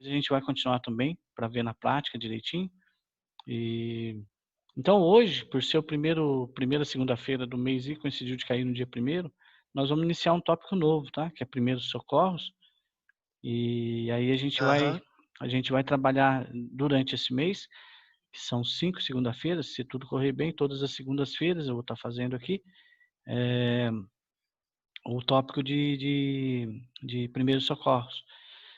a gente vai continuar também, para ver na prática direitinho. E então hoje, por ser o primeira segunda-feira do mês e coincidiu de cair no dia primeiro, nós vamos iniciar um tópico novo, tá, que é primeiros socorros, e aí Aham. a gente vai trabalhar durante esse mês, que são 5 segunda-feiras, se tudo correr bem, todas as segundas-feiras eu vou estar fazendo aqui, o tópico de primeiros socorros.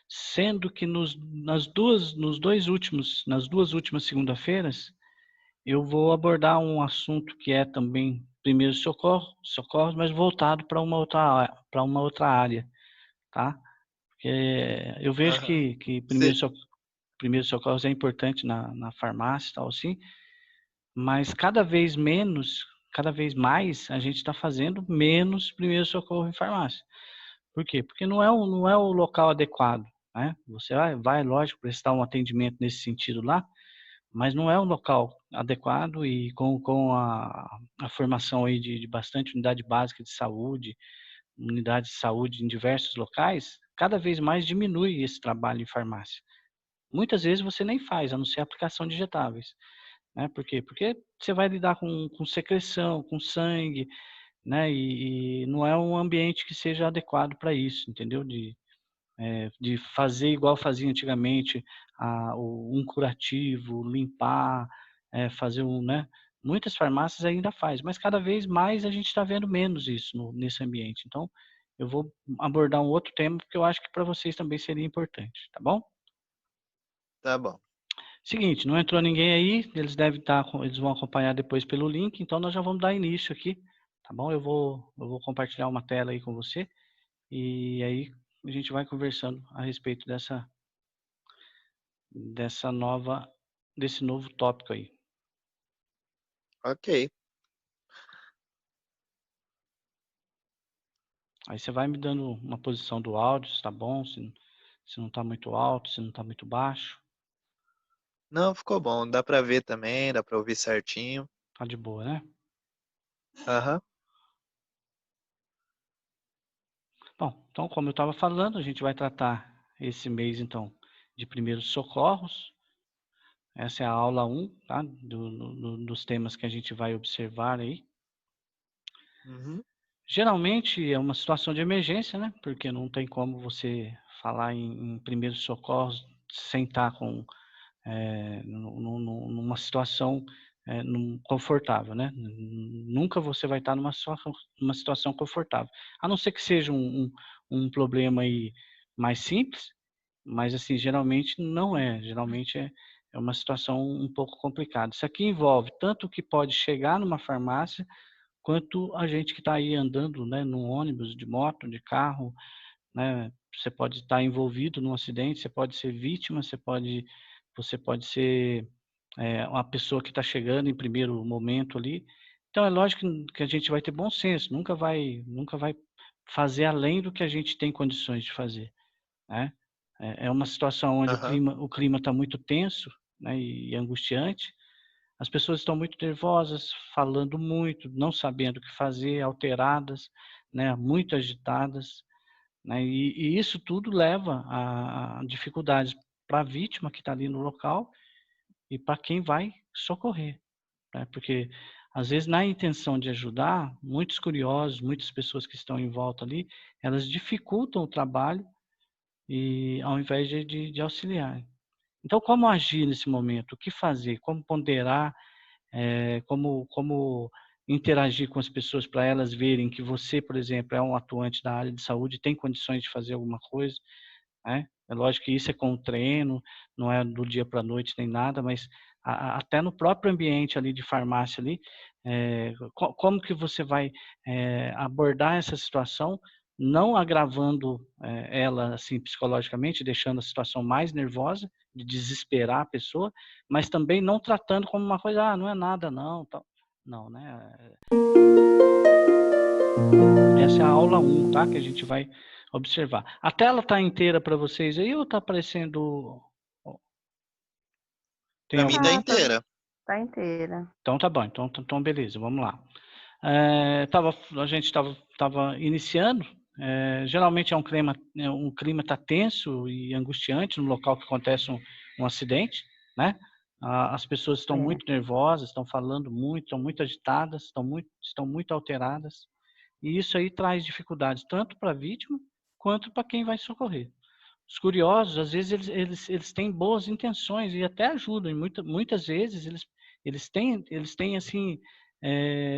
Sendo que nas 2 últimas segunda-feiras, eu vou abordar um assunto que é também primeiros socorros, mas voltado para uma outra área, tá. Porque eu vejo Aham. que Você primeiros socorros é importante na farmácia e tal assim, mas cada vez mais, a gente está fazendo menos primeiro socorro em farmácia. Por quê? Porque não é o local adequado, né. Você vai, lógico, prestar um atendimento nesse sentido lá, mas não é um local adequado e com a formação aí de bastante unidade básica de saúde, unidades de saúde em diversos locais, cada vez mais diminui esse trabalho em farmácia. Muitas vezes você nem faz, a não ser aplicação de injetáveis, né. Por quê? Porque você vai lidar com secreção, com sangue, né, e não é um ambiente que seja adequado para isso, entendeu? De fazer igual fazia antigamente, um curativo, limpar, fazer né. Muitas farmácias ainda faz, mas cada vez mais a gente está vendo menos isso nesse ambiente. Então, eu vou abordar um outro tema, porque eu acho que para vocês também seria importante, tá bom? tá bom. Seguinte, não entrou ninguém aí, eles vão acompanhar depois pelo link, então nós já vamos dar início aqui, tá bom? Eu vou compartilhar uma tela aí com você, e aí a gente vai conversando a respeito dessa nova desse novo tópico aí. Ok. Aí você vai me dando uma posição do áudio, se tá bom, se não tá muito alto, se não tá muito baixo, Não, ficou bom. Dá pra ver também, dá pra ouvir certinho. tá de boa, né? Aham. Bom, então como eu estava falando, a gente vai tratar esse mês então de primeiros socorros. Essa é a aula um, tá? Dos temas que a gente vai observar aí. Uhum. Geralmente é uma situação de emergência, né? Porque não tem como você falar em primeiros socorros sem estar numa situação confortável, né? Nunca você vai estar numa situação confortável. A não ser que seja um problema aí mais simples, mas assim, geralmente não é. Geralmente é uma situação um pouco complicada. Isso aqui envolve tanto o que pode chegar numa farmácia, quanto a gente que está aí andando, né, num ônibus, de moto, de carro, né? Você pode estar envolvido num acidente, você pode ser vítima, você pode ser, uma pessoa que está chegando em primeiro momento ali. Então é lógico que a gente vai ter bom senso, nunca vai fazer além do que a gente tem condições de fazer, né. É uma situação onde Aham. o clima está muito tenso, né, e angustiante, as pessoas estão muito nervosas, falando muito, não sabendo o que fazer, alteradas, né, muito agitadas, né, e isso tudo leva a dificuldades para a vítima que está ali no local e para quem vai socorrer, né, porque às vezes na intenção de ajudar, muitos curiosos, muitas pessoas que estão em volta ali, elas dificultam o trabalho e ao invés de auxiliar. Então como agir nesse momento? O que fazer? Como ponderar, como interagir com as pessoas para elas verem que você, por exemplo, é um atuante da área de saúde e tem condições de fazer alguma coisa, né. É lógico que isso é com treino, não é do dia para a noite nem nada, mas até no próprio ambiente ali de farmácia ali, como que você vai, abordar essa situação, não agravando, ela, assim, psicologicamente, deixando a situação mais nervosa, de desesperar a pessoa, mas também não tratando como uma coisa: "Ah, não é nada não", tal. Não, né. Essa é a aula um, tá, que a gente vai observar. A tela tá inteira para vocês aí ou tá aparecendo tem Pra mim tá algum Tá, inteira. tá inteira. então tá bom, então beleza, vamos lá. A gente estava iniciando, Geralmente um clima tá tenso e angustiante no local que acontece um acidente, né? As pessoas estão muito nervosas, estão falando muito, estão muito agitadas, estão muito alteradas. E isso aí traz dificuldades tanto para a vítima quanto para quem vai socorrer. Os curiosos, às vezes, eles têm boas intenções e até ajudam. E muitas vezes, eles têm assim,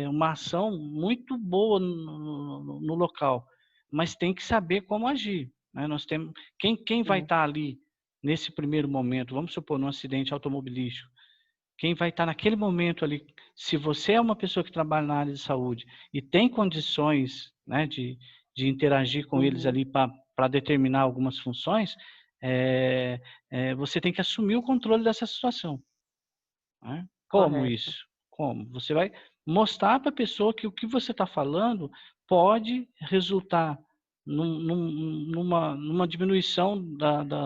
uma ação muito boa no local, mas tem que saber como agir. Né? Quem vai estar ali nesse primeiro momento, vamos supor, num acidente automobilístico, quem vai estar naquele momento ali, se você é uma pessoa que trabalha na área de saúde e tem condições, né, de interagir com eles ali para determinar algumas funções, você tem que assumir o controle dessa situação. Né? Como Correto. isso? Como? Você vai mostrar para a pessoa que o que você está falando pode resultar numa diminuição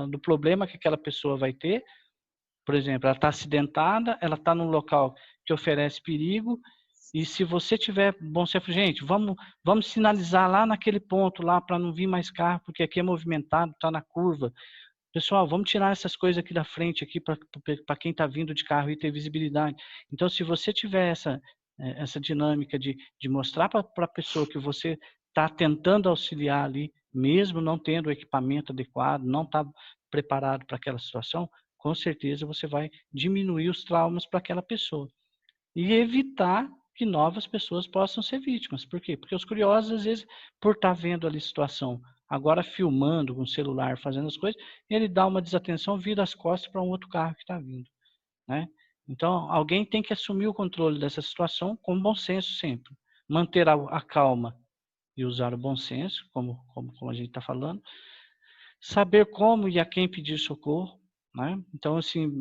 do problema que aquela pessoa vai ter. Por exemplo, ela está acidentada, ela está num local que oferece perigo, e se você tiver bom senso, gente, vamos sinalizar lá naquele ponto lá para não vir mais carro, porque aqui é movimentado, está na curva. Pessoal, vamos tirar essas coisas aqui da frente aqui para quem está vindo de carro e ter visibilidade. Então, se você tiver essa dinâmica de mostrar para a pessoa que você está tentando auxiliar ali, mesmo não tendo o equipamento adequado, não está preparado para aquela situação, com certeza você vai diminuir os traumas para aquela pessoa. E evitar que novas pessoas possam ser vítimas. Por quê? Porque os curiosos, às vezes, por estar vendo ali a situação, agora filmando com o celular, fazendo as coisas, ele dá uma desatenção, vira as costas para um outro carro que está vindo. Né? Então, alguém tem que assumir o controle dessa situação com bom senso sempre. Manter a calma e usar o bom senso, como a gente está falando. Saber como e a quem pedir socorro. Né? Então, assim,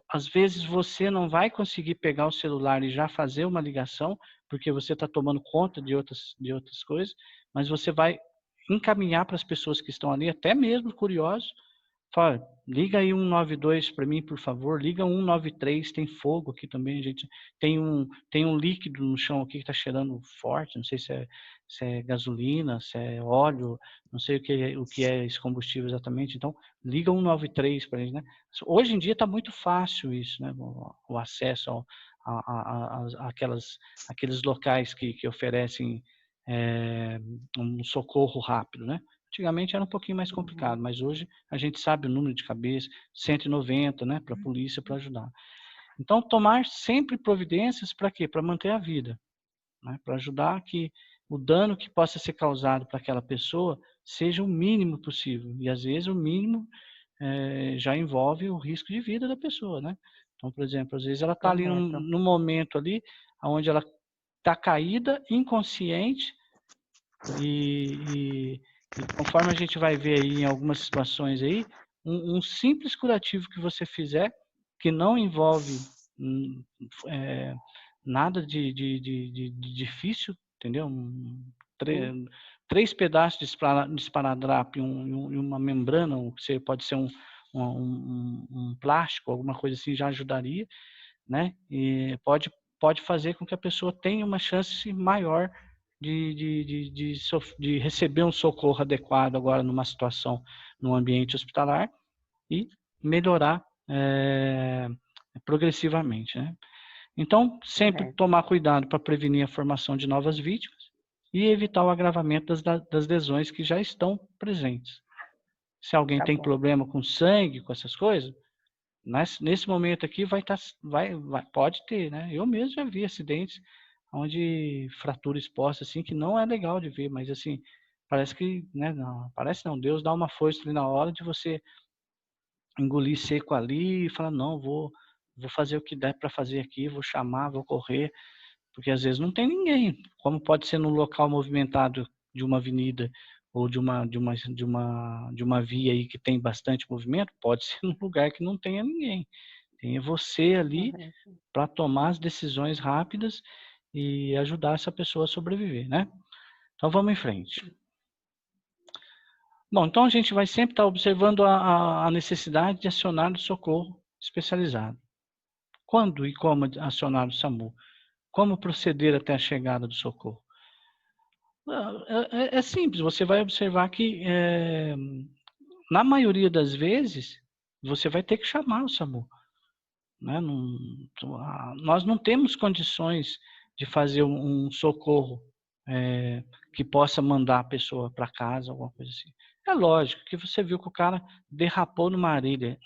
às vezes você não vai conseguir pegar o celular e já fazer uma ligação, porque você está tomando conta de outras coisas, mas você vai encaminhar para as pessoas que estão ali, até mesmo curiosos, fala, liga aí 192 para mim, por favor, liga 193, tem fogo aqui também, gente, tem um líquido no chão aqui que está cheirando forte, não sei se é gasolina, se é óleo, não sei o que é esse combustível exatamente, então liga 193 para gente, né? Hoje em dia está muito fácil isso, né? O acesso aqueles locais que oferecem um socorro rápido, né? Antigamente era um pouquinho mais complicado, mas hoje a gente sabe o número de cabeça, 190, né, para a polícia, para ajudar. Então, tomar sempre providências para quê? Para manter a vida, né? Para ajudar que o dano que possa ser causado para aquela pessoa seja o mínimo possível. E às vezes o mínimo já envolve o risco de vida da pessoa, né? Então, por exemplo, às vezes ela está ali num momento ali, onde ela está caída, inconsciente, e conforme a gente vai ver aí em algumas situações aí, um simples curativo que você fizer, que não envolve nada de difícil, entendeu? Três pedaços de esparadrapo e uma membrana, pode ser um plástico, alguma coisa assim, já ajudaria, né? E pode fazer com que a pessoa tenha uma chance maior de receber um socorro adequado agora numa situação, num ambiente hospitalar e melhorar progressivamente, né? Então, sempre tomar cuidado para prevenir a formação de novas vítimas e evitar o agravamento das lesões que já estão presentes. Se alguém tem problema com sangue, com essas coisas, nesse momento aqui pode ter, né? Eu mesmo já vi acidentes onde fratura exposta, assim, que não é legal de ver, mas assim, parece que, né, não, parece não, Deus dá uma força ali na hora de você engolir seco ali e falar, não, vou fazer o que der para fazer aqui, vou chamar, vou correr, porque às vezes não tem ninguém, como pode ser num local movimentado de uma avenida ou de uma via aí que tem bastante movimento, pode ser num lugar que não tenha ninguém. Tem você ali para tomar as decisões rápidas e ajudar essa pessoa a sobreviver, né? Então vamos em frente. Bom, então a gente vai sempre estar observando a necessidade de acionar o socorro especializado. Quando e como acionar o SAMU? Como proceder até a chegada do socorro? É simples, você vai observar que na maioria das vezes você vai ter que chamar o SAMU, né? Nós não temos condições de fazer um socorro que possa mandar a pessoa para casa, alguma coisa assim. É lógico que você viu que o cara derrapou numa areia,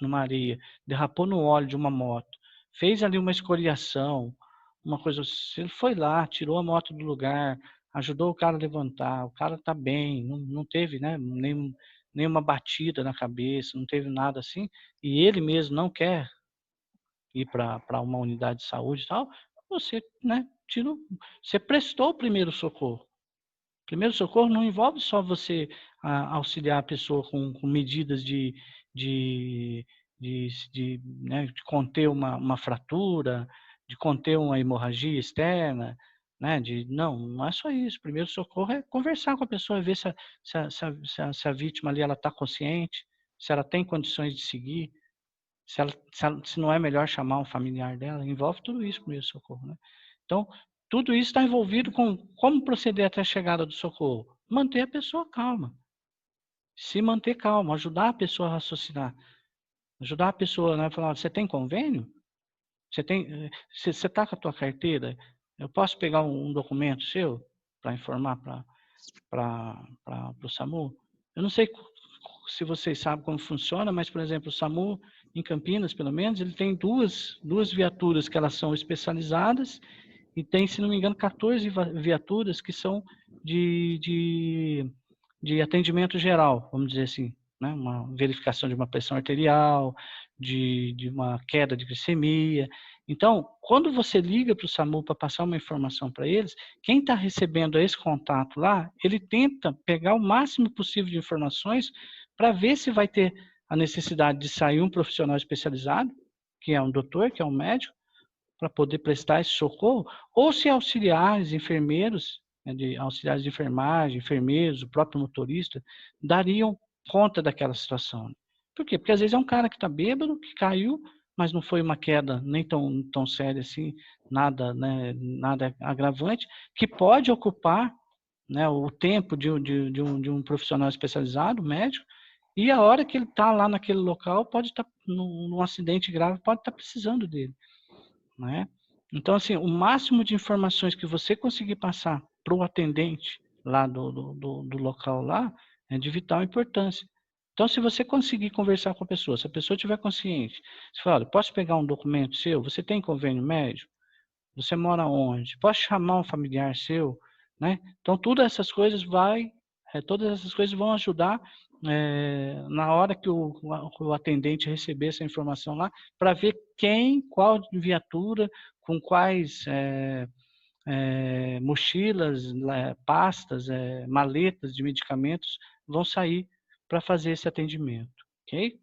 derrapou no óleo de uma moto, fez ali uma escoriação, uma coisa assim. Ele foi lá, tirou a moto do lugar, ajudou o cara a levantar, o cara está bem, não teve, né, nenhuma batida na cabeça, não teve nada assim, e ele mesmo não quer ir para uma unidade de saúde e tal, você, né, você prestou o primeiro socorro. Primeiro socorro não envolve só você auxiliar a pessoa com medidas de, né, de conter uma fratura, de conter uma hemorragia externa, né, não é só isso. Primeiro socorro é conversar com a pessoa, ver se a vítima ali ela está consciente, se ela tem condições de seguir, se não é melhor chamar um familiar dela, envolve tudo isso, primeiro socorro, né? Então, tudo isso está envolvido com como proceder até a chegada do socorro. Manter a pessoa calma. Se manter calma, ajudar a pessoa a raciocinar. Ajudar a pessoa, né? Falar, você tem convênio? Você está com a tua carteira? Eu posso pegar um documento seu para informar para o SAMU? Eu não sei se vocês sabem como funciona, mas, por exemplo, o SAMU, em Campinas, pelo menos, ele tem duas viaturas que elas são especializadas e tem, se não me engano, 14 viaturas que são de, de, de atendimento geral, vamos dizer assim, né? Uma verificação de uma pressão arterial, de uma queda de glicemia. Então, quando você liga para o SAMU para passar uma informação para eles, quem está recebendo esse contato lá, ele tenta pegar o máximo possível de informações para ver se vai ter a necessidade de sair um profissional especializado, que é um doutor, que é um médico, para poder prestar esse socorro, ou se auxiliares, enfermeiros, né, auxiliares de enfermagem, enfermeiros, o próprio motorista, dariam conta daquela situação. Por quê? Porque às vezes é um cara que está bêbado, que caiu, mas não foi uma queda nem tão séria assim, nada, né, nada agravante, que pode ocupar, né, o tempo de um profissional especializado, médico, e a hora que ele está lá naquele local, pode estar, num acidente grave, pode estar precisando dele, né? Então, assim, o máximo de informações que você conseguir passar para o atendente lá do local lá é de vital importância. Então, se você conseguir conversar com a pessoa, se a pessoa estiver consciente, você fala, olha, posso pegar um documento seu? Você tem convênio médico? Você mora onde? Posso chamar um familiar seu? Né? Então, todas essas coisas vão ajudar na hora que o atendente receber essa informação lá, para ver qual viatura, com quais mochilas, pastas, maletas de medicamentos vão sair para fazer esse atendimento, ok?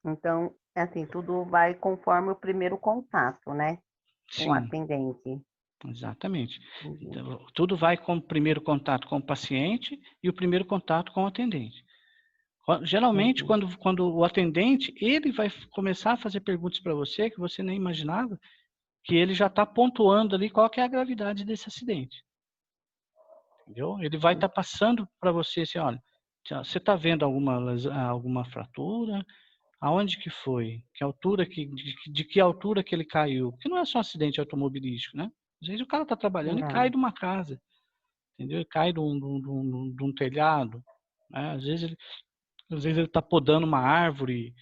Então, assim, tudo vai conforme o primeiro contato, né? Com o Sim. atendente. Exatamente. Entendi. Então, tudo vai com o primeiro contato com o paciente e o primeiro contato com o atendente. Geralmente, Entendi. quando o atendente, ele vai começar a fazer perguntas para você que você nem imaginava, que ele já está pontuando ali qual que é a gravidade desse acidente. Entendeu? Ele vai estar passando para você assim, olha, você está vendo alguma fratura? Aonde que foi? De que altura que ele caiu? Porque não é só acidente automobilístico, né? Às vezes o cara está trabalhando e cai Não. de uma casa, entendeu? Ele cai de um telhado, né? Às vezes ele está podando uma árvore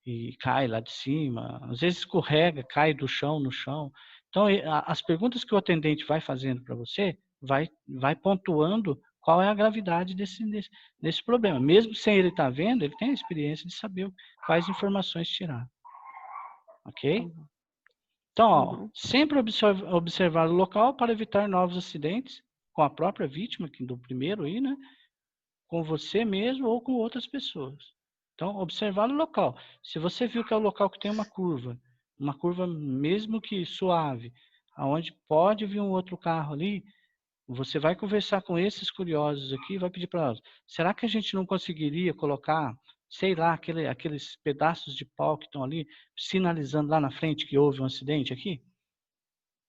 e cai lá de cima. Às vezes escorrega, cai do chão no chão. Então, as perguntas que o atendente vai fazendo para você, vai pontuando qual é a gravidade desse problema. Mesmo sem ele estar vendo, ele tem a experiência de saber quais informações tirar. Ok? Uhum. Então, ó, Uhum. sempre observar o local para evitar novos acidentes com a própria vítima, que do primeiro aí, né? Com você mesmo ou com outras pessoas. Então, observar o local. Se você viu que é o local que tem uma curva mesmo que suave, aonde pode vir um outro carro ali, você vai conversar com esses curiosos aqui e vai pedir para elas, será que a gente não conseguiria colocar, sei lá, aqueles pedaços de pau que estão ali, sinalizando lá na frente que houve um acidente aqui?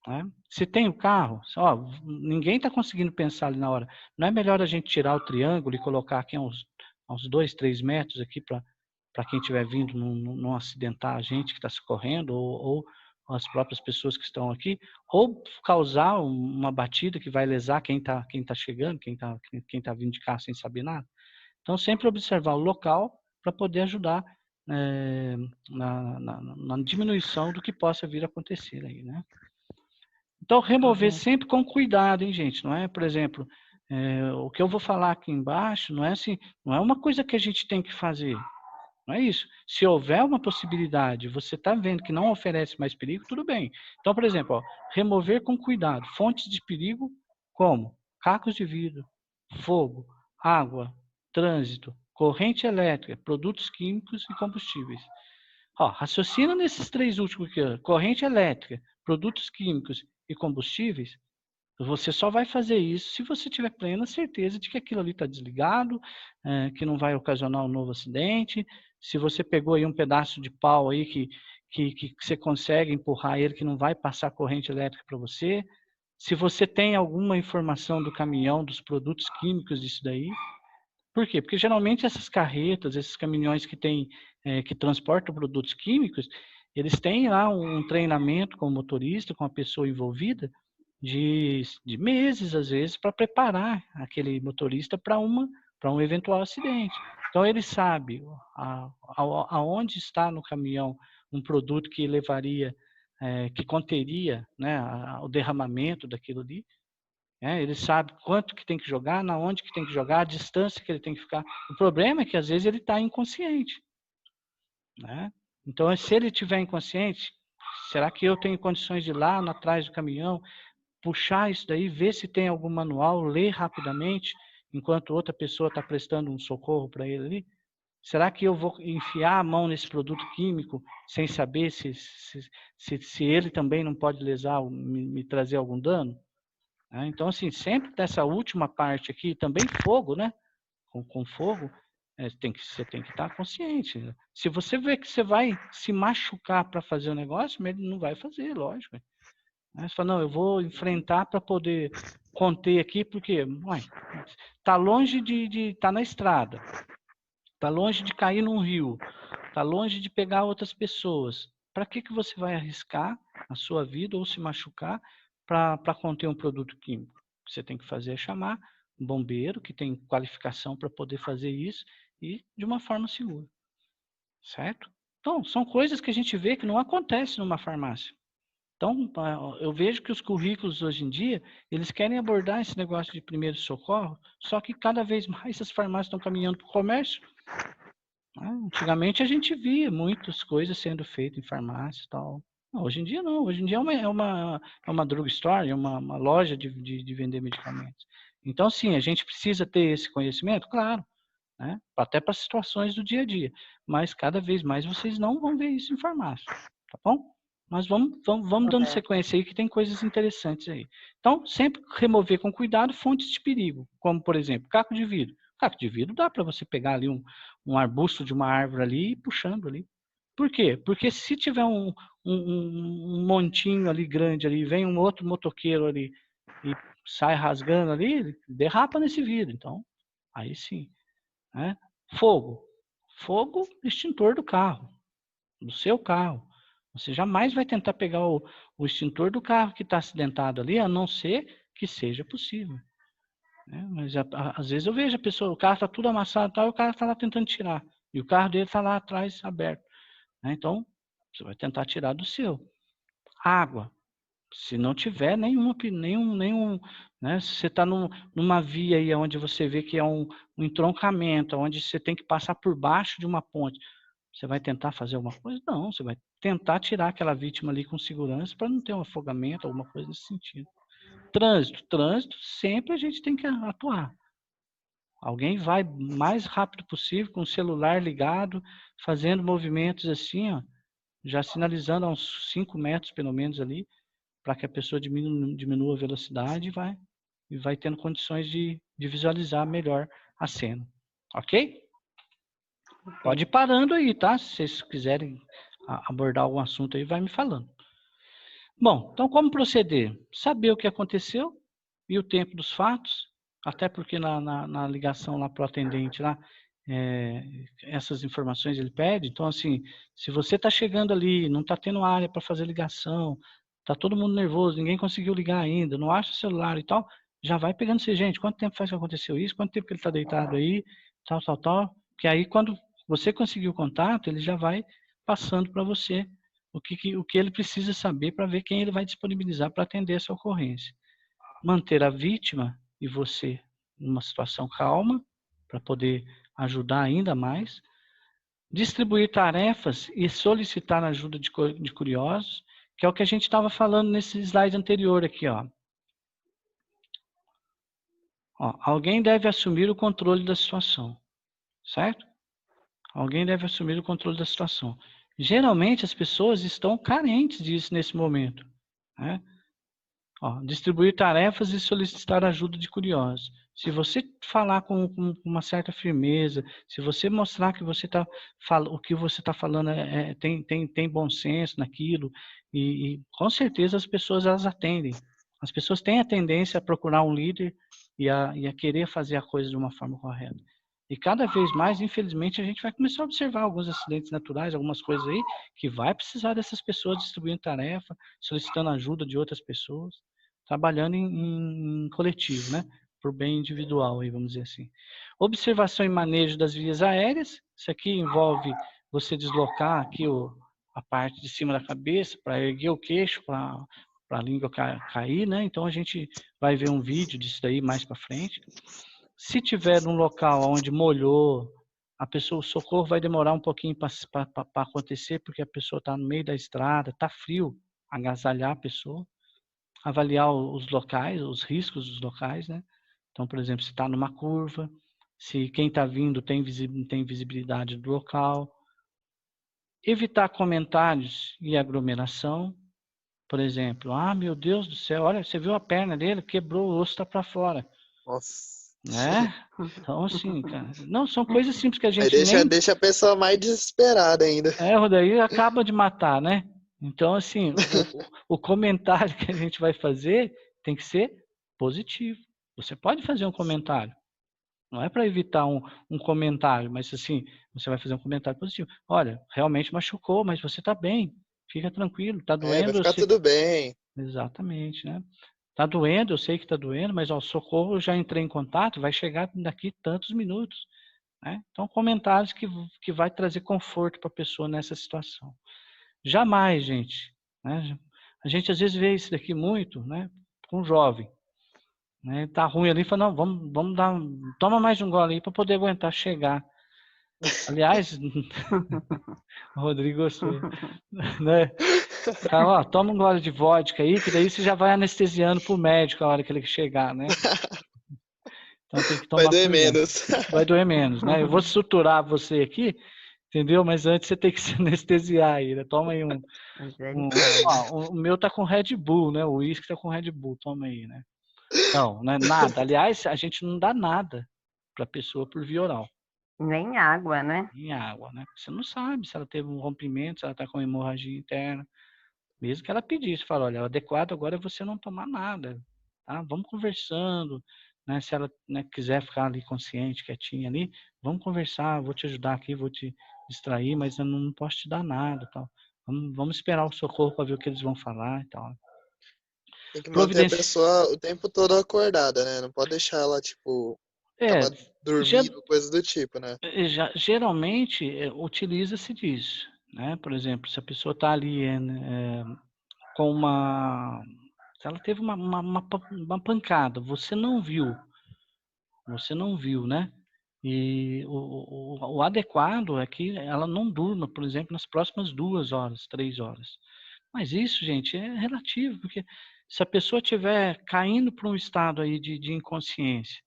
né? Se tem o carro, ó, ninguém está conseguindo pensar ali na hora. Não é melhor a gente tirar o triângulo e colocar aqui uns 2, 3 metros aqui para quem estiver vindo não acidentar a gente que está socorrendo ou as próprias pessoas que estão aqui, ou causar uma batida que vai lesar quem tá chegando, quem tá vindo de carro sem saber nada. Então, sempre observar o local para poder ajudar na diminuição do que possa vir a acontecer aí, né? Então, remover sempre com cuidado, hein, gente? Não é, por exemplo, o que eu vou falar aqui embaixo não é assim, não é uma coisa que a gente tem que fazer. Não é isso. Se houver uma possibilidade, você está vendo que não oferece mais perigo, tudo bem. Então, por exemplo, ó, remover com cuidado fontes de perigo como cacos de vidro, fogo, água, trânsito, corrente elétrica, produtos químicos e combustíveis. Ó, raciocina nesses 3 últimos aqui, ó, corrente elétrica, produtos químicos e combustíveis. Você só vai fazer isso se você tiver plena certeza de que aquilo ali está desligado, que não vai ocasionar um novo acidente. Se você pegou aí um pedaço de pau aí que você consegue empurrar ele, que não vai passar corrente elétrica para você. Se você tem alguma informação do caminhão, dos produtos químicos disso daí. Por quê? Porque geralmente essas carretas, esses caminhões que transportam produtos químicos, eles têm lá um treinamento com o motorista, com a pessoa envolvida, de meses, às vezes, para preparar aquele motorista para um eventual acidente. Então, ele sabe aonde está no caminhão um produto que levaria, que conteria, né, o derramamento daquilo ali. Ele sabe quanto que tem que jogar, na onde que tem que jogar, a distância que ele tem que ficar. O problema é que, às vezes, ele está inconsciente, né? Então, se ele estiver inconsciente, será que eu tenho condições de ir lá atrás do caminhão, puxar isso daí, ver se tem algum manual, ler rapidamente, enquanto outra pessoa está prestando um socorro para ele ali? Será que eu vou enfiar a mão nesse produto químico sem saber se ele também não pode lesar, me trazer algum dano? Então, assim, sempre dessa última parte aqui, também fogo, né? Com fogo, você tem que estar consciente. Né? Se você vê que você vai se machucar para fazer o negócio, ele não vai fazer, lógico. Você fala, não, eu vou enfrentar para poder conter aqui, porque está longe de estar na estrada, está longe de cair num rio, está longe de pegar outras pessoas. Para que você vai arriscar a sua vida ou se machucar para conter um produto químico? O que você tem que fazer é chamar um bombeiro que tem qualificação para poder fazer isso e de uma forma segura. Certo? Então, são coisas que a gente vê que não acontecem numa farmácia. Então, eu vejo que os currículos hoje em dia, eles querem abordar esse negócio de primeiro socorro, só que cada vez mais as farmácias estão caminhando para o comércio. Antigamente a gente via muitas coisas sendo feitas em farmácia e tal. Hoje em dia não, hoje em dia é uma drugstore, é uma loja de vender medicamentos. Então, sim, a gente precisa ter esse conhecimento, claro, né? Até para situações do dia a dia. Mas cada vez mais vocês não vão ver isso em farmácia, tá bom? Mas vamos dando sequência aí que tem coisas interessantes aí. Então, sempre remover com cuidado fontes de perigo, como, por exemplo, caco de vidro. Caco de vidro dá para você pegar ali um arbusto de uma árvore ali e ir puxando ali. Por quê? Porque se tiver um montinho ali grande ali, vem um outro motoqueiro ali e sai rasgando ali, ele derrapa nesse vidro. Então, aí sim. Né? Fogo. Fogo, extintor do carro, do seu carro. Você jamais vai tentar pegar o extintor do carro que está acidentado ali, a não ser que seja possível. Né? Mas às vezes eu vejo a pessoa, o carro está tudo amassado e o cara está lá tentando tirar. E o carro dele está lá atrás aberto. Né? Então, você vai tentar tirar do seu. Água. Se não tiver nenhum, né? Se você está numa via aí onde você vê que é um entroncamento, onde você tem que passar por baixo de uma ponte, você vai tentar fazer alguma coisa? Não, você vai tentar tirar aquela vítima ali com segurança para não ter um afogamento, alguma coisa nesse sentido. Trânsito, sempre a gente tem que atuar. Alguém vai mais rápido possível com o celular ligado, fazendo movimentos assim, ó, já sinalizando a uns 5 metros pelo menos ali, para que a pessoa diminua a velocidade e vai tendo condições de visualizar melhor a cena. Ok? Pode ir parando aí, tá? Se vocês quiserem abordar algum assunto aí, vai me falando. Bom, então como proceder? Saber o que aconteceu e o tempo dos fatos, até porque na ligação lá para o atendente, lá, essas informações ele pede. Então, assim, se você está chegando ali, não está tendo área para fazer ligação, está todo mundo nervoso, ninguém conseguiu ligar ainda, não acha o celular e tal, já vai pegando esse gente, quanto tempo faz que aconteceu isso, quanto tempo que ele está deitado aí, tal, que aí quando você conseguir o contato, ele já vai passando para você o que ele precisa saber para ver quem ele vai disponibilizar para atender essa ocorrência. Manter a vítima e você numa situação calma, para poder ajudar ainda mais. Distribuir tarefas e solicitar a ajuda de curiosos, que é o que a gente estava falando nesse slide anterior aqui, ó. Alguém deve assumir o controle da situação, certo? Alguém deve assumir o controle da situação. Geralmente as pessoas estão carentes disso nesse momento, né? Distribuir tarefas e solicitar ajuda de curiosos. Se você falar com uma certa firmeza, se você mostrar que o que você está falando tem bom senso naquilo, e com certeza as pessoas elas atendem. As pessoas têm a tendência a procurar um líder e a querer fazer a coisa de uma forma correta. E cada vez mais, infelizmente, a gente vai começar a observar alguns acidentes naturais, algumas coisas aí, que vai precisar dessas pessoas distribuindo tarefa, solicitando ajuda de outras pessoas, trabalhando em coletivo, né? Por bem individual, aí, vamos dizer assim. Observação e manejo das vias aéreas. Isso aqui envolve você deslocar aqui a parte de cima da cabeça para erguer o queixo, para a língua cair, né? Então a gente vai ver um vídeo disso daí mais para frente. Se tiver um local onde molhou, o socorro vai demorar um pouquinho para acontecer, porque a pessoa está no meio da estrada, está frio, agasalhar a pessoa. Avaliar os locais, os riscos dos locais, né? Então, por exemplo, se está numa curva, se quem está vindo tem visibilidade do local. Evitar comentários e aglomeração. Por exemplo, meu Deus do céu, olha, você viu a perna dele, quebrou, o osso está para fora. Nossa. Né? Então, assim, cara, não, são coisas simples que a Aí gente nem... deixa a pessoa mais desesperada ainda. Daí acaba de matar, né? Então, assim, o comentário que a gente vai fazer tem que ser positivo. Você pode fazer um comentário. Não é para evitar um comentário, mas assim, você vai fazer um comentário positivo. Olha, realmente machucou, mas você está bem. Fica tranquilo, está Vai doendo. ficar tudo bem. Exatamente, né? Está doendo, eu sei que está doendo, mas o socorro eu já entrei em contato, vai chegar daqui tantos minutos. Né? Então, comentários que vai trazer conforto para a pessoa nessa situação. Jamais, gente. Né? A gente às vezes vê isso daqui muito, né? Com um jovem. Né? Tá ruim ali, fala, não, vamos dar, toma mais um gole aí para poder aguentar chegar. Aliás, o Rodrigo gostou, né? Fala, toma um gole de vodka aí, que daí você já vai anestesiando pro médico a hora que ele chegar, né? Então tem que Vai tomar doer cuidado. menos. Vai doer menos, né? Eu vou suturar você aqui, entendeu? Mas antes você tem que se anestesiar aí, né? Toma aí o meu tá com Red Bull, né? O uísque tá com Red Bull, toma aí, né? Não é nada. Aliás, a gente não dá nada para a pessoa por via oral. Nem água, né? Nem água, né? Você não sabe se ela teve um rompimento, se ela está com hemorragia interna. Mesmo que ela pedisse, fala, olha, o adequado agora é você não tomar nada, tá? Vamos conversando, né? Se ela quiser ficar ali consciente, quietinha ali, vamos conversar, vou te ajudar aqui, vou te distrair, mas eu não posso te dar nada, tal. Vamos esperar o socorro para ver o que eles vão falar e tal. Tem que manter a pessoa o tempo todo acordada, né? Não pode deixar ela, tipo, tava dormindo, coisa do tipo, né? Geralmente, utiliza-se disso, né? Por exemplo, se a pessoa está ali com se ela teve uma pancada, você não viu, né? E o adequado é que ela não durma, por exemplo, nas próximas 2 horas, 3 horas. Mas isso, gente, é relativo, porque se a pessoa estiver caindo para um estado aí de inconsciência,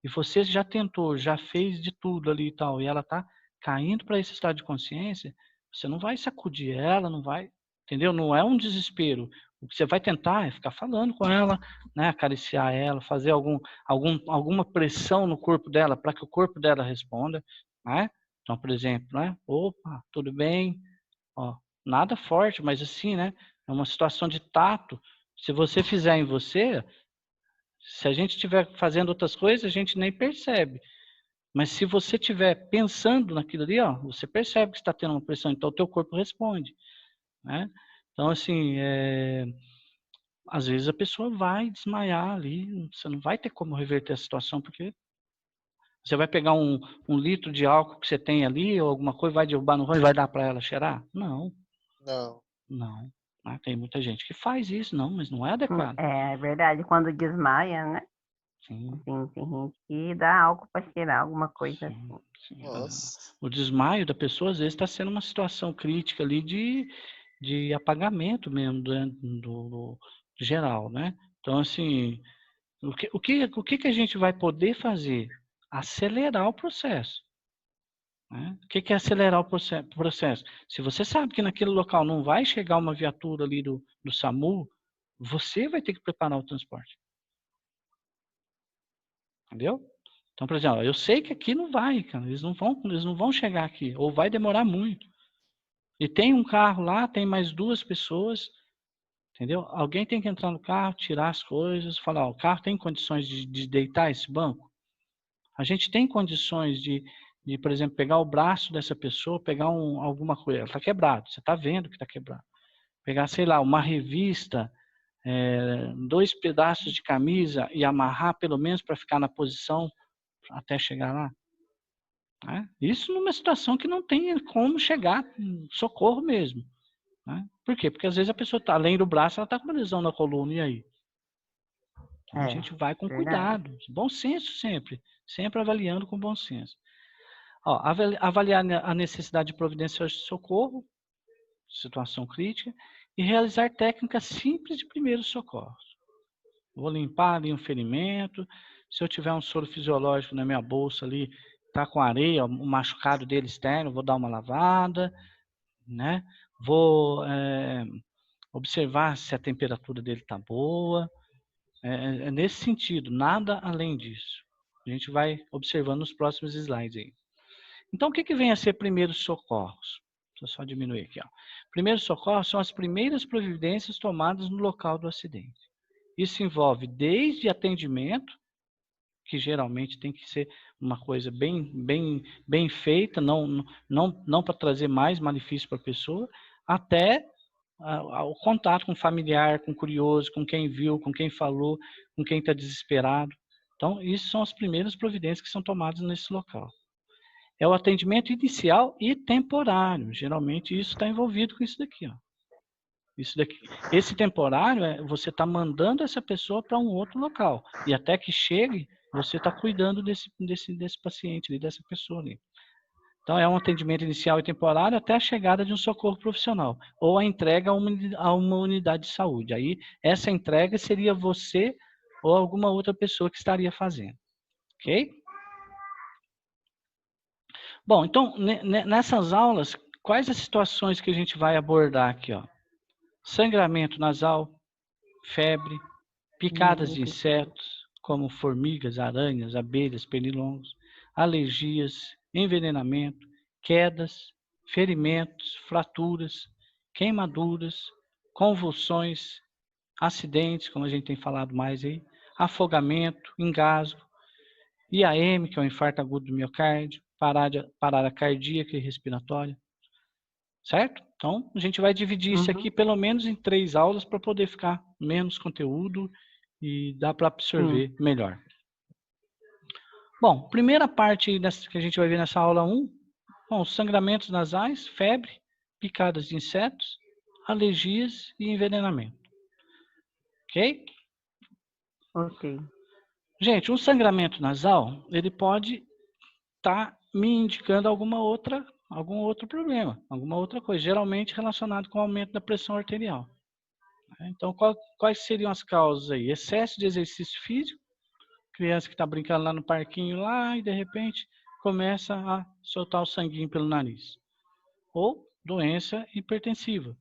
e você já tentou, já fez de tudo ali e tal, e ela tá caindo para esse estado de consciência, você não vai sacudir ela, não vai, entendeu? Não é um desespero. O que você vai tentar é ficar falando com ela, né? Acariciar ela, fazer alguma pressão no corpo dela para que o corpo dela responda, né? Então, por exemplo, né? Opa, tudo bem? Ó, nada forte, mas assim, né? É uma situação de tato. Se você fizer em você, se a gente estiver fazendo outras coisas, a gente nem percebe. Mas se você estiver pensando naquilo ali, ó, você percebe que está tendo uma pressão, então o teu corpo responde, né? Então, assim, às vezes a pessoa vai desmaiar ali, você não vai ter como reverter a situação, porque você vai pegar um litro de álcool que você tem ali, ou alguma coisa, vai derrubar no rolo e vai dar para ela cheirar? Não. Não. Não. Ah, tem muita gente que faz isso, não, mas não é adequado. É verdade, quando desmaia, né? Sim. Sim, tem gente que dá álcool para cheirar, alguma coisa Sim, assim. sim. Nossa. O desmaio da pessoa, às vezes, está sendo uma situação crítica ali de apagamento mesmo do geral, né? Então, assim, o que a gente vai poder fazer? Acelerar o processo. Né? O que é acelerar o processo? Se você sabe que naquele local não vai chegar uma viatura ali do SAMU, você vai ter que preparar o transporte. Entendeu? Então, por exemplo, eu sei que aqui não vai, cara. Eles não vão chegar aqui, ou vai demorar muito. E tem um carro lá, tem mais 2 pessoas, entendeu? Alguém tem que entrar no carro, tirar as coisas, falar, ó, o carro tem condições de deitar esse banco? A gente tem condições de, por exemplo, pegar o braço dessa pessoa, pegar alguma coisa, ela está quebrada, você está vendo que está quebrado. Pegar, sei lá, uma revista, 2 pedaços de camisa e amarrar pelo menos para ficar na posição até chegar lá. Né? Isso numa situação que não tem como chegar socorro mesmo. Né? Por quê? Porque às vezes a pessoa está, além do braço, ela está com uma lesão na coluna, e aí? Então a gente vai com Verdade. cuidado, bom senso sempre, sempre avaliando com bom senso. Ó, avaliar a necessidade de providência de socorro, situação crítica, e realizar técnicas simples de primeiros socorros. Vou limpar ali um ferimento, se eu tiver um soro fisiológico na minha bolsa ali, tá com areia, o machucado dele externo, vou dar uma lavada, né? Vou observar se a temperatura dele está boa. É nesse sentido, nada além disso. A gente vai observando nos próximos slides aí. Então, o que vem a ser primeiros socorros? Deixa eu só diminuir aqui. Ó. Primeiros socorros são as primeiras providências tomadas no local do acidente. Isso envolve desde atendimento, que geralmente tem que ser uma coisa bem feita, não para trazer mais malefício para a pessoa, até o contato com o familiar, com o curioso, com quem viu, com quem falou, com quem está desesperado. Então, isso são as primeiras providências que são tomadas nesse local. É o atendimento inicial e temporário. Geralmente, isso está envolvido com isso daqui. Ó. Isso daqui. Esse temporário, você está mandando essa pessoa para um outro local. E até que chegue, você está cuidando desse paciente, dessa pessoa ali. Então, é um atendimento inicial e temporário até a chegada de um socorro profissional, ou a entrega a uma unidade de saúde. Aí, essa entrega seria você ou alguma outra pessoa que estaria fazendo. Ok? Bom, então, nessas aulas, quais as situações que a gente vai abordar aqui? Ó? Sangramento nasal, febre, picadas de insetos, como formigas, aranhas, abelhas, pernilongos, alergias, envenenamento, quedas, ferimentos, fraturas, queimaduras, convulsões, acidentes, como a gente tem falado mais aí, afogamento, engasgo, IAM, que é o infarto agudo do miocárdio, parada cardíaca e respiratória, certo? Então, a gente vai dividir isso aqui pelo menos em 3 aulas para poder ficar menos conteúdo e dá para absorver melhor. Bom, primeira parte que a gente vai ver nessa aula 1, bom, sangramentos nasais, febre, picadas de insetos, alergias e envenenamento. Ok? Ok. Gente, um sangramento nasal, ele pode estar me indicando algum outro problema, alguma outra coisa, geralmente relacionado com o aumento da pressão arterial. Então, quais seriam as causas aí? Excesso de exercício físico, criança que está brincando lá no parquinho lá e de repente começa a soltar o sanguinho pelo nariz. Ou doença hipertensiva.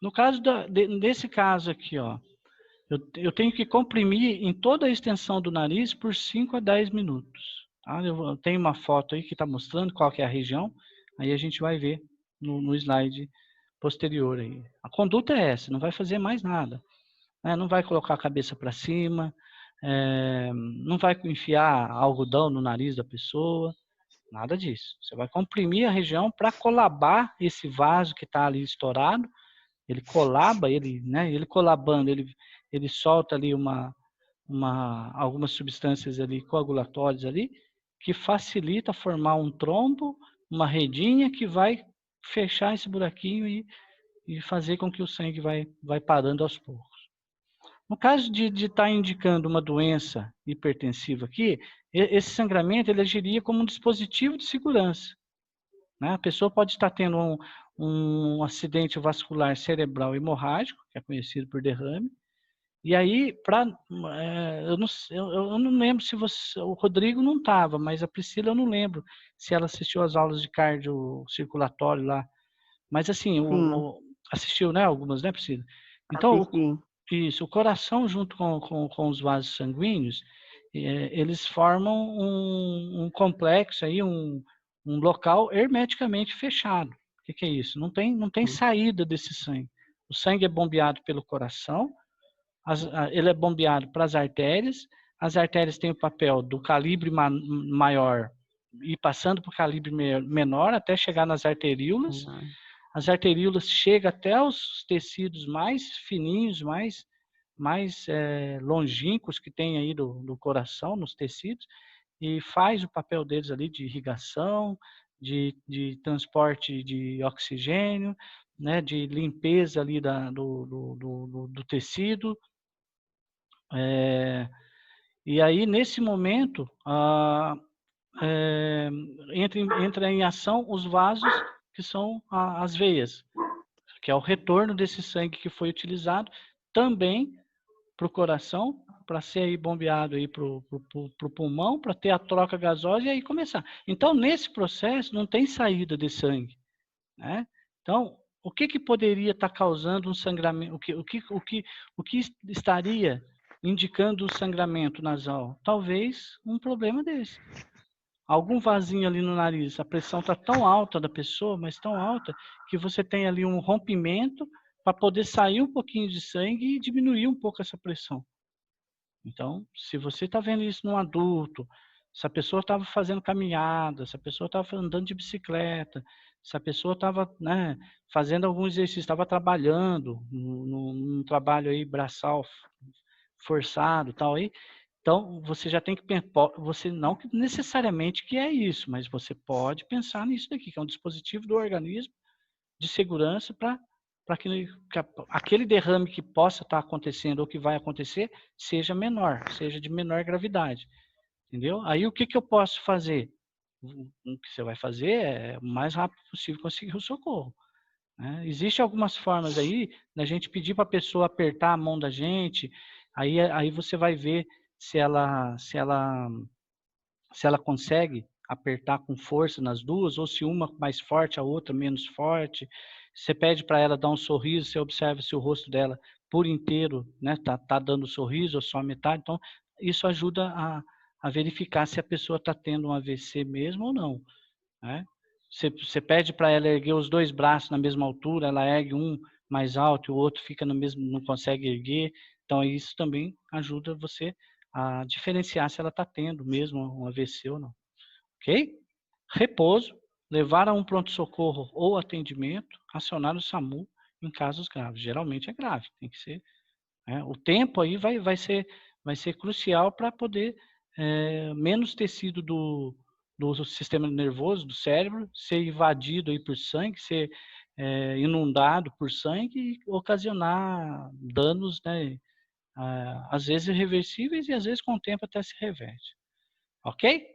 No caso desse caso aqui, ó, eu tenho que comprimir em toda a extensão do nariz por 5 a 10 minutos. Tá? Eu tenho uma foto aí que está mostrando qual que é a região, aí a gente vai ver no slide posterior aí. A conduta é essa, não vai fazer mais nada. Né? Não vai colocar a cabeça para cima, não vai enfiar algodão no nariz da pessoa, nada disso. Você vai comprimir a região para colabar esse vaso que está ali estourado. Ele colaba, ele colabando, ele solta ali algumas substâncias ali coagulatórias ali, que facilita formar um trombo, uma redinha que vai fechar esse buraquinho e fazer com que o sangue vai parando aos poucos. No caso de estar indicando uma doença hipertensiva aqui, esse sangramento ele agiria como um dispositivo de segurança. Né? A pessoa pode estar tendo um acidente vascular cerebral hemorrágico, que é conhecido por derrame, e aí, eu não lembro se o Rodrigo não estava, mas a Priscila eu não lembro se ela assistiu às aulas de cardio circulatório lá. Mas assim, assistiu, né? Algumas, né, Priscila? Então, o coração junto com os vasos sanguíneos, eles formam um complexo aí, um local hermeticamente fechado. O que é isso? Não tem saída desse sangue. O sangue é bombeado pelo coração, ele é bombeado para as artérias têm o papel do calibre maior e passando para o calibre menor até chegar nas arteríolas. As arteríolas chegam até os tecidos mais fininhos, mais longínquos que tem aí do coração, nos tecidos, e faz o papel deles ali de irrigação, de transporte de oxigênio, né, de limpeza ali do tecido. E aí, nesse momento, entra em ação os vasos, que são as veias, que é o retorno desse sangue que foi utilizado também para o coração, para ser aí bombeado aí para o pulmão, para ter a troca gasosa e aí começar. Então, nesse processo, não tem saída de sangue. Né? Então, o que poderia estar causando um sangramento? O que estaria indicando o sangramento nasal? Talvez um problema desse. Algum vasinho ali no nariz, a pressão está tão alta da pessoa, mas tão alta, que você tem ali um rompimento para poder sair um pouquinho de sangue e diminuir um pouco essa pressão. Então, se você está vendo isso num adulto, se a pessoa estava fazendo caminhada, se a pessoa estava andando de bicicleta, se a pessoa estava, né, fazendo algum exercício, estava trabalhando, num trabalho aí braçal forçado, tal aí, então você já tem que pensar, você não necessariamente que é isso, mas você pode pensar nisso daqui, que é um dispositivo do organismo de segurança para que aquele derrame que possa estar acontecendo ou que vai acontecer seja menor, seja de menor gravidade. Entendeu? Aí o que eu posso fazer? O que você vai fazer é o mais rápido possível conseguir o socorro. Né? Existem algumas formas aí da gente pedir para a pessoa apertar a mão da gente, aí você vai ver se ela consegue apertar com força nas duas, ou se uma mais forte, a outra menos forte. Você pede para ela dar um sorriso, você observa se o rosto dela por inteiro, né, tá dando sorriso ou só metade. Então, isso ajuda a verificar se a pessoa está tendo um AVC mesmo ou não. Né? Você pede para ela erguer os dois braços na mesma altura, ela ergue um mais alto e o outro fica no mesmo, não consegue erguer. Então, isso também ajuda você a diferenciar se ela está tendo mesmo um AVC ou não. Ok? Repouso, levar a um pronto-socorro ou atendimento, acionar o SAMU em casos graves. Geralmente é grave, tem que ser. Né? O tempo aí vai ser crucial para poder menos tecido do sistema nervoso, do cérebro, ser invadido aí por sangue, ser inundado por sangue e ocasionar danos, né, às vezes irreversíveis e às vezes com o tempo até se reverte. Ok?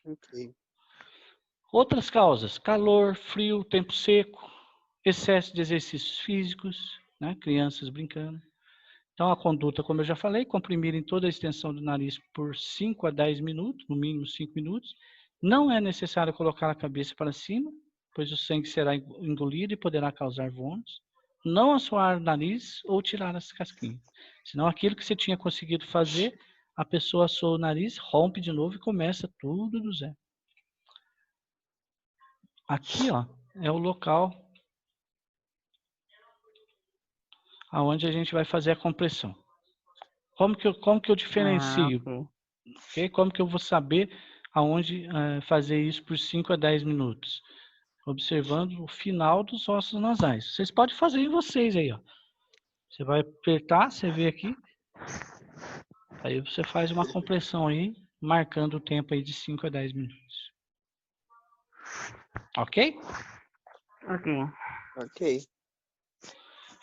Ok. Outras causas: calor, frio, tempo seco, excesso de exercícios físicos, né, crianças brincando. Então, a conduta, como eu já falei, comprimir em toda a extensão do nariz por 5 a 10 minutos, no mínimo 5 minutos. Não é necessário colocar a cabeça para cima, pois o sangue será engolido e poderá causar vômitos. Não assoar o nariz ou tirar as casquinhas. Senão, aquilo que você tinha conseguido fazer, a pessoa assoa o nariz, rompe de novo e começa tudo do zero. Aqui, ó, é o local aonde a gente vai fazer a compressão. Como que eu diferencio? Okay? Como que eu vou saber aonde fazer isso por 5 a 10 minutos? Observando o final dos ossos nasais. Vocês podem fazer em vocês aí, ó. Você vai apertar, você vê aqui. Aí você faz uma compressão aí, marcando o tempo aí de 5 a 10 minutos. Ok? Ok.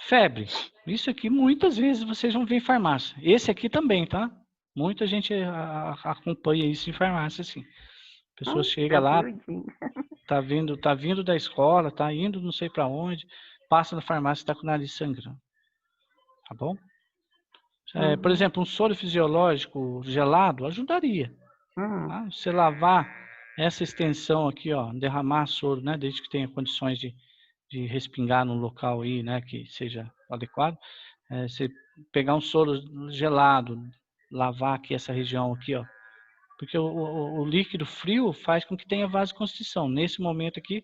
Febre. Isso aqui muitas vezes vocês vão ver em farmácia. Esse aqui também, tá? Muita gente acompanha isso em farmácia, sim. A pessoa chega lá, tá vindo da escola, tá indo não sei para onde, passa na farmácia e tá com o nariz sangrando. Tá bom? Por exemplo, um soro fisiológico gelado ajudaria. Tá? Você lavar essa extensão aqui, ó, derramar soro, né? Desde que tenha condições de respingar no local aí, né? Que seja adequado. Você pegar um soro gelado, lavar aqui essa região aqui, ó. Porque o líquido frio faz com que tenha vasoconstrição. Nesse momento aqui,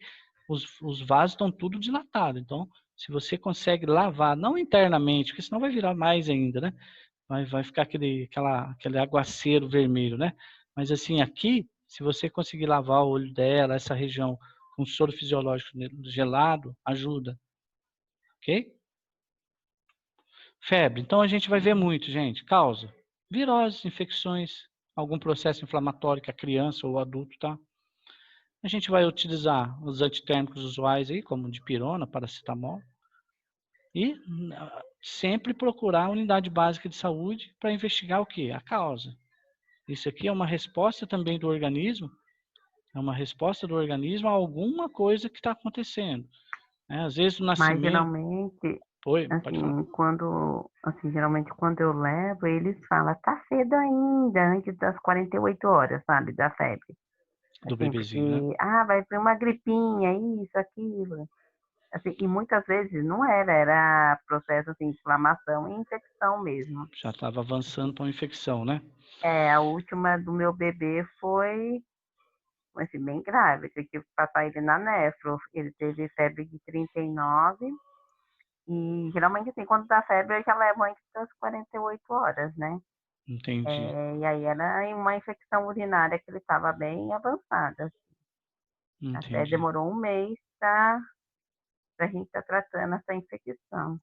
os vasos estão tudo dilatados. Então, se você consegue lavar, não internamente, porque senão vai virar mais ainda, né? Vai ficar aquele aguaceiro vermelho, né? Mas assim, aqui, se você conseguir lavar o olho dela, essa região com soro fisiológico gelado, ajuda. Ok? Febre. Então, a gente vai ver muito, gente. Causa viroses, infecções, algum processo inflamatório que a criança ou o adulto tá. A gente vai utilizar os antitérmicos usuais aí, como dipirona, paracetamol. E sempre procurar a unidade básica de saúde para investigar o quê? A causa. Isso aqui é uma resposta também do organismo, é uma resposta do organismo a alguma coisa que está acontecendo. Às vezes o nascimento... Mas geralmente, geralmente quando eu levo, eles falam, tá cedo ainda, antes das 48 horas, sabe, da febre. Do bebezinho, porque, né? Vai ter uma gripinha, isso, aquilo. Assim, e muitas vezes não era processo assim, de inflamação e infecção mesmo. Já estava avançando para uma infecção, né? A última do meu bebê foi assim, bem grave. Eu tive que passar ele na nefro. Ele teve febre de 39. E geralmente, assim, quando dá febre, eu já levo antes das 48 horas, né? Entendi. E aí era uma infecção urinária que ele estava bem avançada. Entendi. Até demorou um mês para a gente estar tratando essa infecção.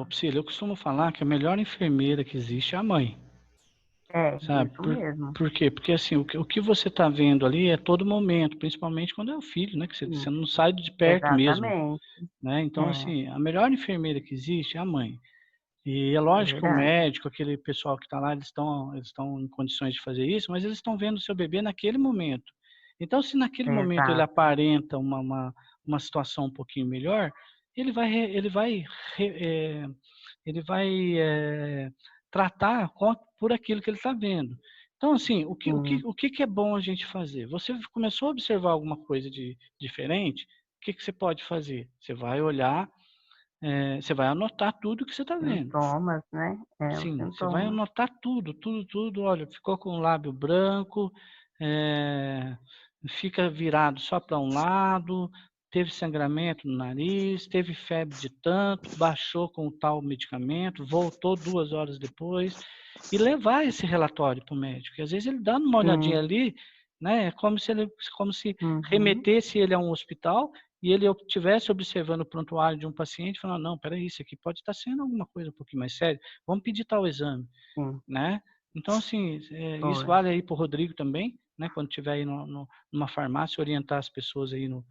Priscila, eu costumo falar que a melhor enfermeira que existe é a mãe. Sabe? Isso mesmo. Por quê? Porque assim, o que você está vendo ali é todo momento, principalmente quando é o filho, né? Que você não sai de perto mesmo. Né? Então, assim, a melhor enfermeira que existe é a mãe. E é lógico que o médico, aquele pessoal que está lá, eles estão em condições de fazer isso, mas eles estão vendo o seu bebê naquele momento. Então, se naquele momento ele aparenta uma situação um pouquinho melhor, ele vai tratar por aquilo que ele está vendo. Então, assim, o que é bom a gente fazer? Você começou a observar alguma coisa diferente, o que você pode fazer? Você vai olhar, você vai anotar tudo que você está vendo. Sintomas, né? Sim, você vai anotar tudo. Olha, ficou com o lábio branco, fica virado só para um lado, teve sangramento no nariz, teve febre de tanto, baixou com o tal medicamento, voltou 2 horas depois, e levar esse relatório para o médico. E às vezes ele dá uma olhadinha ali, né? Como se remetesse ele a um hospital e ele estivesse observando o prontuário de um paciente, falando, não, peraí, isso aqui pode estar sendo alguma coisa um pouquinho mais séria, vamos pedir tal exame, né? Então, assim, isso vale aí para o Rodrigo também, né? Quando estiver aí numa farmácia, orientar as pessoas aí no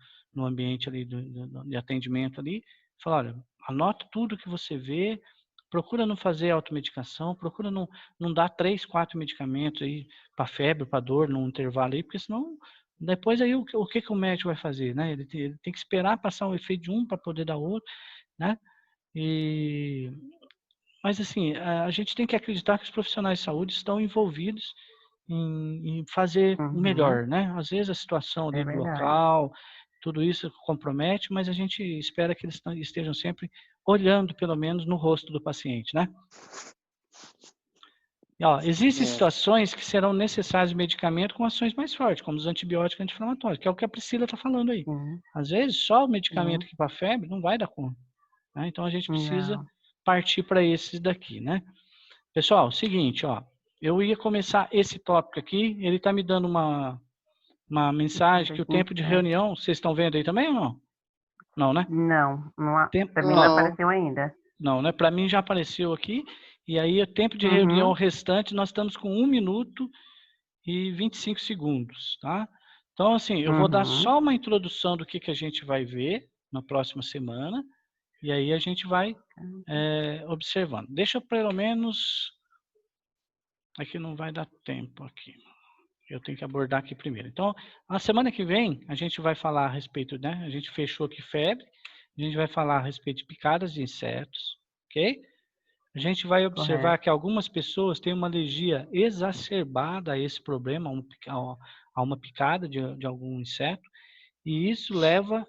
ambiente ali de atendimento ali, falar, olha, anota tudo que você vê, procura não fazer automedicação, procura não dar 3, 4 medicamentos aí para febre, para dor, num intervalo aí, porque senão depois aí o que o médico vai fazer, né? Ele tem que esperar passar o efeito de um para poder dar outro, né? Mas assim, a gente tem que acreditar que os profissionais de saúde estão envolvidos em fazer o melhor, né? Às vezes a situação ali do local, tudo isso compromete, mas a gente espera que eles estejam sempre olhando, pelo menos, no rosto do paciente, né? Ó, existem situações que serão necessários medicamento com ações mais fortes, como os antibióticos anti-inflamatórios, que é o que a Priscila está falando aí. Às vezes, só o medicamento aqui para febre não vai dar conta. Né? Então, a gente precisa partir para esses daqui, né? Pessoal, seguinte, ó. Eu ia começar esse tópico aqui, ele está me dando uma mensagem que o tempo de reunião, vocês estão vendo aí também ou não? Não, né? Não, para mim não apareceu ainda. Não, né? Para mim já apareceu aqui. E aí, o tempo de reunião restante, nós estamos com 1 minuto e 25 segundos, tá? Então, assim, eu vou dar só uma introdução do que a gente vai ver na próxima semana. E aí a gente vai observando. Deixa eu, pelo menos... Aqui não vai dar tempo aqui. Eu tenho que abordar aqui primeiro. Então, na semana que vem, a gente vai falar a respeito, né? A gente fechou aqui febre. A gente vai falar a respeito de picadas de insetos, ok? A gente vai observar que algumas pessoas têm uma alergia exacerbada a esse problema, a uma picada de algum inseto. E isso leva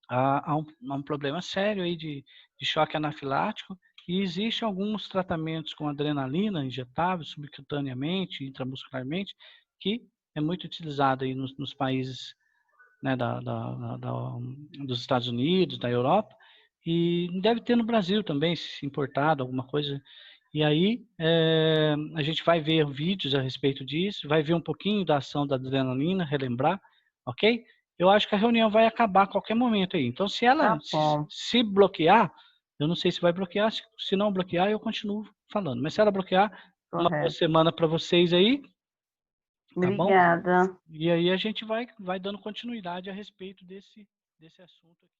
a um problema sério aí de choque anafilático. E existem alguns tratamentos com adrenalina injetável subcutaneamente, intramuscularmente, que é muito utilizado aí nos países, né, dos Estados Unidos, da Europa, e deve ter no Brasil também, se importado, alguma coisa. E aí a gente vai ver vídeos a respeito disso, vai ver um pouquinho da ação da adrenalina, relembrar, ok? Eu acho que a reunião vai acabar a qualquer momento aí. Então, se ela se bloquear, eu não sei se vai bloquear, se não bloquear, eu continuo falando. Mas se ela bloquear, uma boa semana para vocês aí. Tá bom? Obrigada. E aí a gente vai dando continuidade a respeito desse assunto aqui.